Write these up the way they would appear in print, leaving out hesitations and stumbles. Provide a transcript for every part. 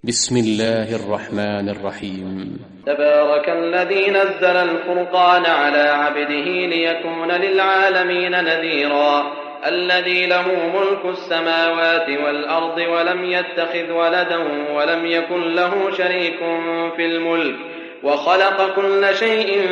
بسم الله الرحمن الرحيم. تبارك الذي نزل الفرقان على عبده ليكون للعالمين نذيرا الذي له ملك السماوات والأرض ولم يتخذ ولدا ولم يكن له شريك في الملك وخلق كل شيء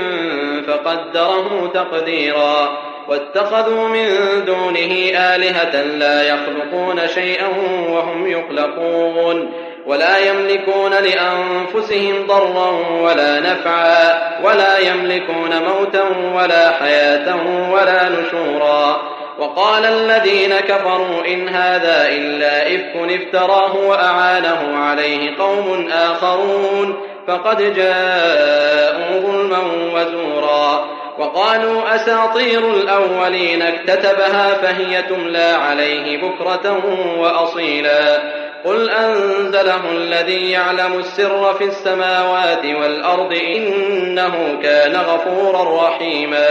فقدره تقديرا واتخذوا من دونه آلهة لا يخلقون شيئا وهم يخلقون ولا يملكون لأنفسهم ضرا ولا نفعا ولا يملكون موتا ولا حياة ولا نشورا. وقال الذين كفروا إن هذا إلا إفك افتراه وأعانه عليه قوم آخرون فقد جاءوا ظلما وزورا. وقالوا أساطير الأولين اكتتبها فهي تملى عليه بكرة وأصيلا. قل أنزله الذي يعلم السر في السماوات والأرض إنه كان غفورا رحيما.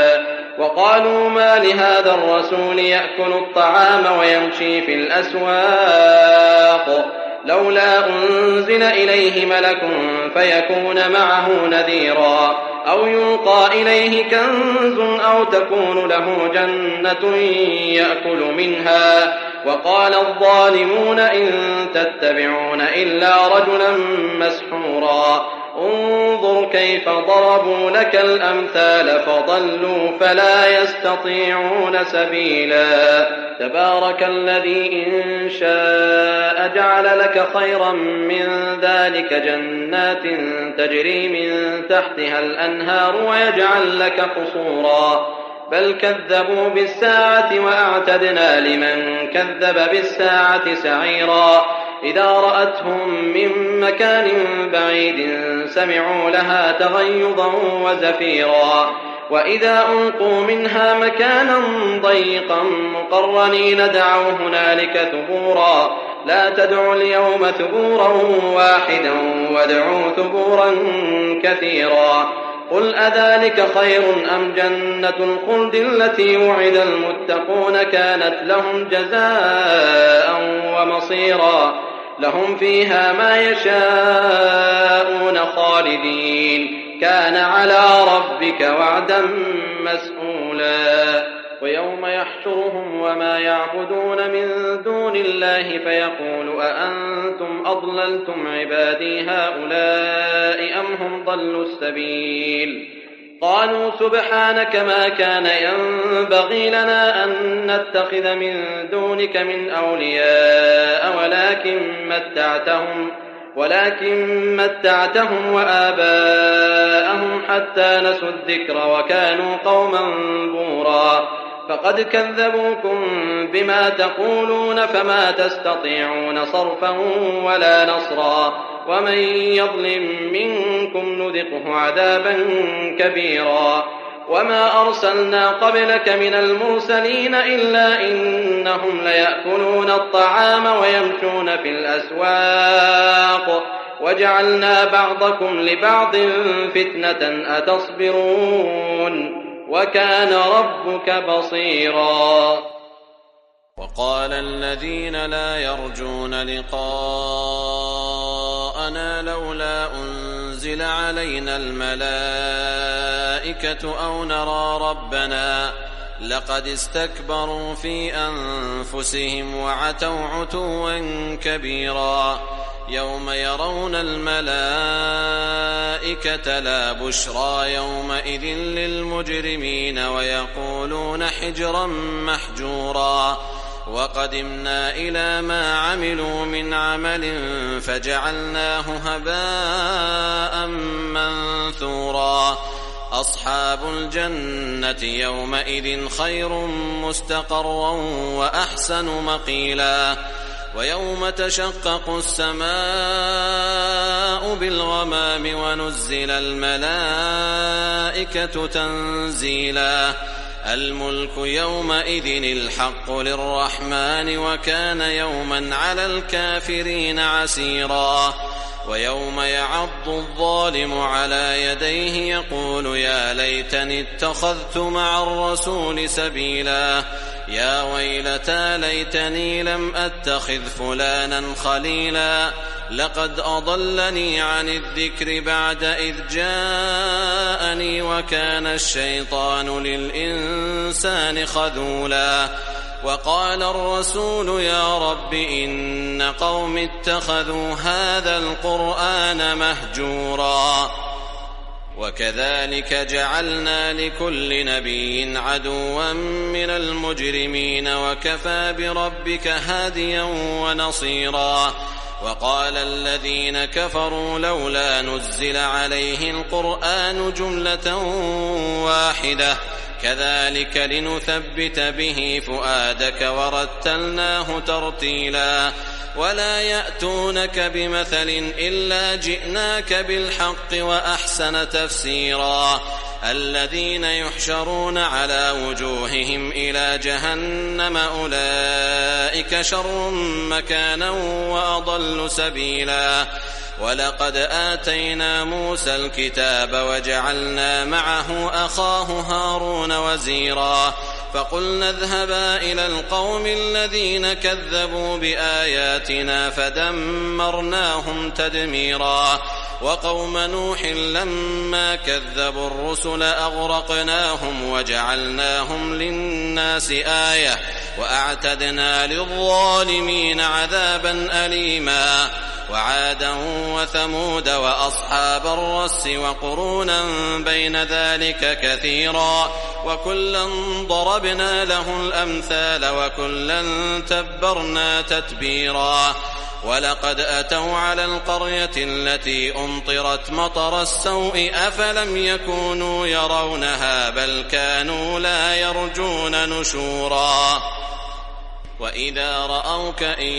وقالوا ما لهذا الرسول يأكل الطعام ويمشي في الأسواق لولا أنزل إليه ملك فيكون معه نذيرا أو يلقى إليه كنز أو تكون له جنة يأكل منها. وقال الظالمون إن تتبعون إلا رجلا مسحورا. انظر كيف ضربوا لك الأمثال فضلوا فلا يستطيعون سبيلا. تبارك الذي إن شاء جعل لك خيرا من ذلك جنات تجري من تحتها الأنهار ويجعل لك قصورا بل كذبوا بالساعة وأعتدنا لمن كذب بالساعة سعيرا. إذا رأتهم من مكان بعيد سمعوا لها تغيظا وزفيرا وإذا ألقوا منها مكانا ضيقا مقرنين دعوا هنالك ثبورا لا تدعوا اليوم ثبورا واحدا وادعوا ثبورا كثيرا. قل أذلك خير أم جنة الخلد التي وعد المتقون كانت لهم جزاء ومصيرا لهم فيها ما يشاءون خالدين كان على ربك وعدا مسئولا. ويوم يحشرهم وما يعبدون من دون الله فيقول أأنتم أضللتم عبادي هؤلاء أم هم ضلوا السبيل. قالوا سبحانك ما كان ينبغي لنا أن نتخذ من دونك من أولياء ولكن متعتهم وآباءهم حتى نسوا الذكر وكانوا قوما بورا. فقد كذبوكم بما تقولون فما تستطيعون صرفا ولا نصرا ومن يظلم منكم نذقه عذابا كبيرا. وما أرسلنا قبلك من المرسلين إلا إنهم ليأكلون الطعام ويمشون في الأسواق وجعلنا بعضكم لبعض فتنة أتصبرون وكان ربك بصيرا. وقال الذين لا يرجون لقاءنا لولا أنزل علينا الملائكة أو نرى ربنا لقد استكبروا في أنفسهم وعتوا عتوا كبيرا. يوم يرون الملائكة لا بشرى يومئذ للمجرمين ويقولون حجرا محجورا. وقدمنا إلى ما عملوا من عمل فجعلناه هباء منثورا. أصحاب الجنة يومئذ خير مستقرا وأحسن مقيلا. ويوم تشقق السماء بالغمام ونزل الملائكة تنزيلا. الملك يومئذ الحق للرحمن وكان يوما على الكافرين عسيرا. ويوم يعض الظالم على يديه يقول يا ليتني اتخذت مع الرسول سبيلا. يا ويلتى ليتني لم أتخذ فلانا خليلا لقد أضلني عن الذكر بعد إذ جاءني وكان الشيطان للإنسان خذولا وقال الرسول يا رب إن قوم اتخذوا هذا القرآن مهجورا وكذلك جعلنا لكل نبي عدوا من المجرمين وكفى بربك هاديا ونصيرا وقال الذين كفروا لولا نزل عليه القرآن جملة واحدة كذلك لنثبت به فؤادك ورتلناه ترتيلا ولا يأتونك بمثل إلا جئناك بالحق وأحسن تفسيرا الذين يحشرون على وجوههم إلى جهنم أولئك شر مكانا وأضل سبيلا ولقد آتينا موسى الكتاب وجعلنا معه أخاه هارون وزيرا فقلنا اذهبا إلى القوم الذين كذبوا بآياتنا فدمرناهم تدميرا وقوم نوح لما كذبوا الرسل أغرقناهم وجعلناهم للناس آية وأعتدنا للظالمين عذابا أليما وعادا وثمود وأصحاب الرس وقرونا بين ذلك كثيرا وكلا ضربنا له الأمثال وكلا تبرنا تتبيرا ولقد أتوا على القرية التي أمطرت مطر السوء أفلم يكونوا يرونها بل كانوا لا يرجون نشورا وإذا رأوك إن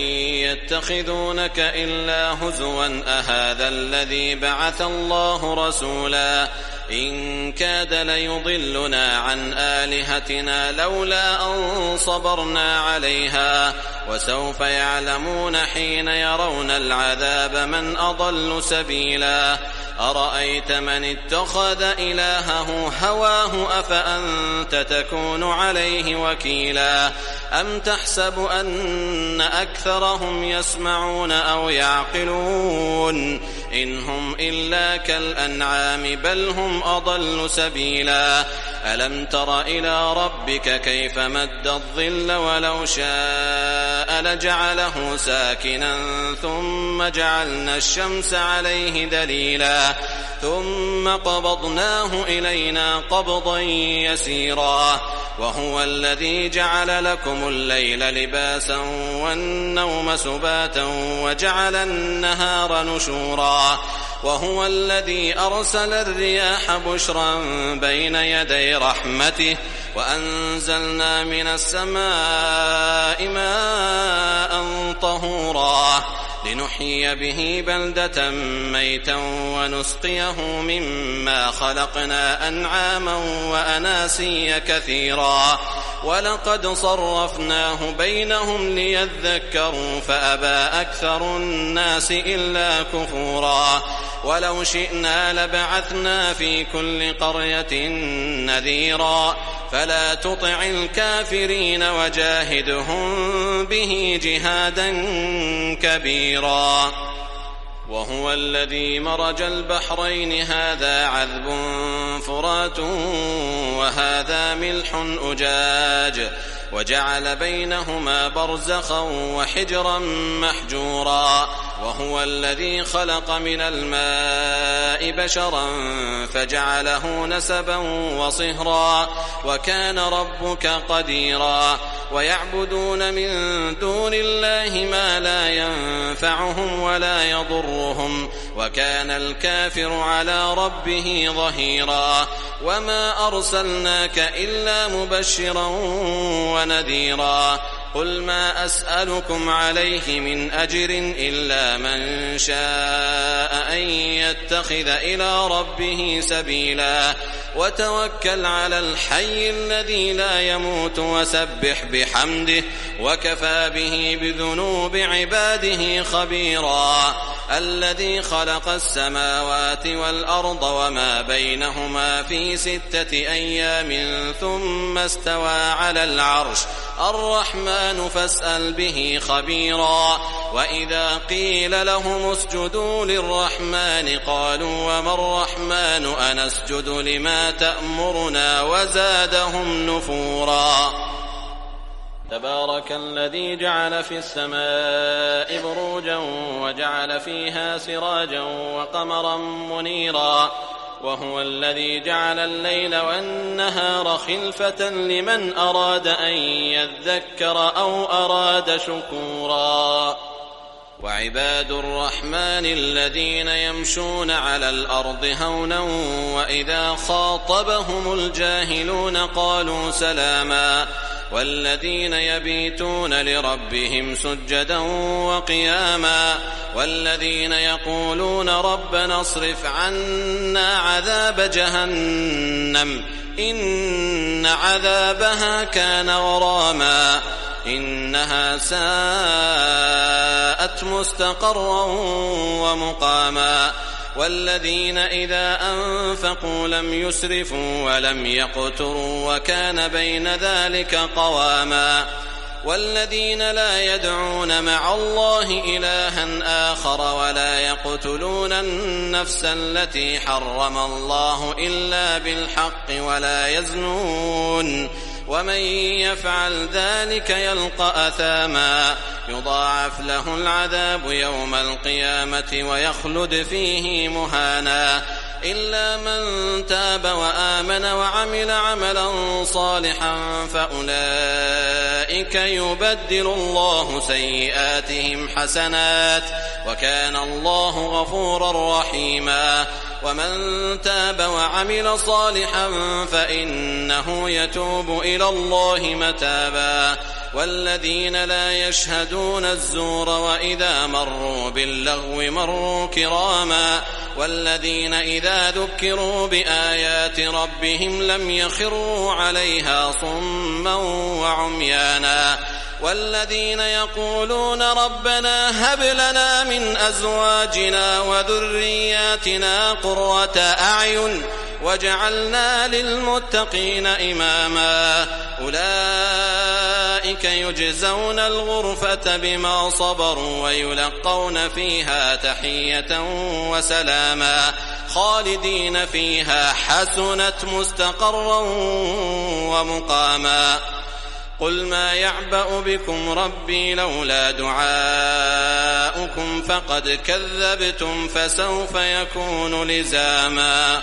يتخذونك إلا هزوا أهذا الذي بعث الله رسولا إن كاد ليضلنا عن آلهتنا لولا أن صبرنا عليها وسوف يعلمون حين يرون العذاب من أضل سبيلا أرأيت من اتخذ إلهه هواه أفأنت تكون عليه وكيلا أم تحسب أن أكثرهم يسمعون أو يعقلون إن هم إلا كالأنعام بل هم أضل سبيلا ألم تر إلى ربك كيف مد الظل ولو شاء لجعله ساكنا ثم جعلنا الشمس عليه دليلا ثم قبضناه إلينا قبضا يسيرا وهو الذي جعل لكم الليل لباسا والنوم سباتا وجعل النهار نشورا وهو الذي أرسل الرياح بشرا بين يدي رحمته وأنزلنا من السماء ماء طهورا لنحيي به بلدة ميتا ونسقيه مما خلقنا أنعاما وأناسيا كثيرا ولقد صرفناه بينهم ليذكروا فأبى أكثر الناس إلا كفورا ولو شئنا لبعثنا في كل قرية نذيرا فلا تطع الكافرين وجاهدهم به جهادا كبيرا وهو الذي مرج البحرين هذا عذب فرات وهذا ملح أجاج وجعل بينهما برزخا وحجرا محجورا وهو الذي خلق من الماء بشرا فجعله نسبا وصهرا وكان ربك قديرا ويعبدون من دون الله ما لا ينفعهم ولا يضرهم وكان الكافر على ربه ظهيرا وما أرسلناك إلا مبشرا ونذيرا قل ما أسألكم عليه من أجر إلا من شاء أن يتخذ إلى ربه سبيلا وتوكل على الحي الذي لا يموت وسبح بحمده وكفى به بذنوب عباده خبيرا الذي خلق السماوات والأرض وما بينهما في 6 أيام ثم استوى على العرش الرحمن فاسأل به خبيرا وإذا قيل لهم اسجدوا للرحمن قالوا وما الرحمن أنسجد لما تأمرنا وزادهم نفورا تبارك الذي جعل في السماء بروجا وجعل فيها سراجا وقمرا منيرا وهو الذي جعل الليل والنهار خلفة لمن أراد أن يذكر أو أراد شكورا وعباد الرحمن الذين يمشون على الأرض هونا وإذا خاطبهم الجاهلون قالوا سلاما والذين يبيتون لربهم سجدا وقياما والذين يقولون ربنا اصرف عنا عذاب جهنم إن عذابها كان غراما إنها ساءت مستقرا ومقاما والذين إذا أنفقوا لم يسرفوا ولم يقتروا وكان بين ذلك قواما والذين لا يدعون مع الله إلها آخر ولا يقتلون النفس التي حرم الله إلا بالحق ولا يزنون ومن يفعل ذلك يلقى أثاما يضاعف له العذاب يوم القيامة ويخلد فيه مهانا إلا من تاب وآمن وعمل عملا صالحا فأولئك يبدل الله سيئاتهم حسنات وكان الله غفورا رحيما ومن تاب وعمل صالحا فإنه يتوب إلى الله متابا والذين لا يشهدون الزور وإذا مروا باللغو مروا كراما والذين إذا ذكروا بآيات ربهم لم يخروا عليها صما وعميانا والذين يقولون ربنا هب لنا من أزواجنا وذرياتنا قرة أعين وجعلنا للمتقين إماما أولئك يجزون الغرفة بما صبروا ويلقون فيها تحية وسلاما خالدين فيها حسنت مستقرا ومقاما قل ما يعبأ بكم ربي لولا دعاؤكم فقد كذبتم فسوف يكون لزاما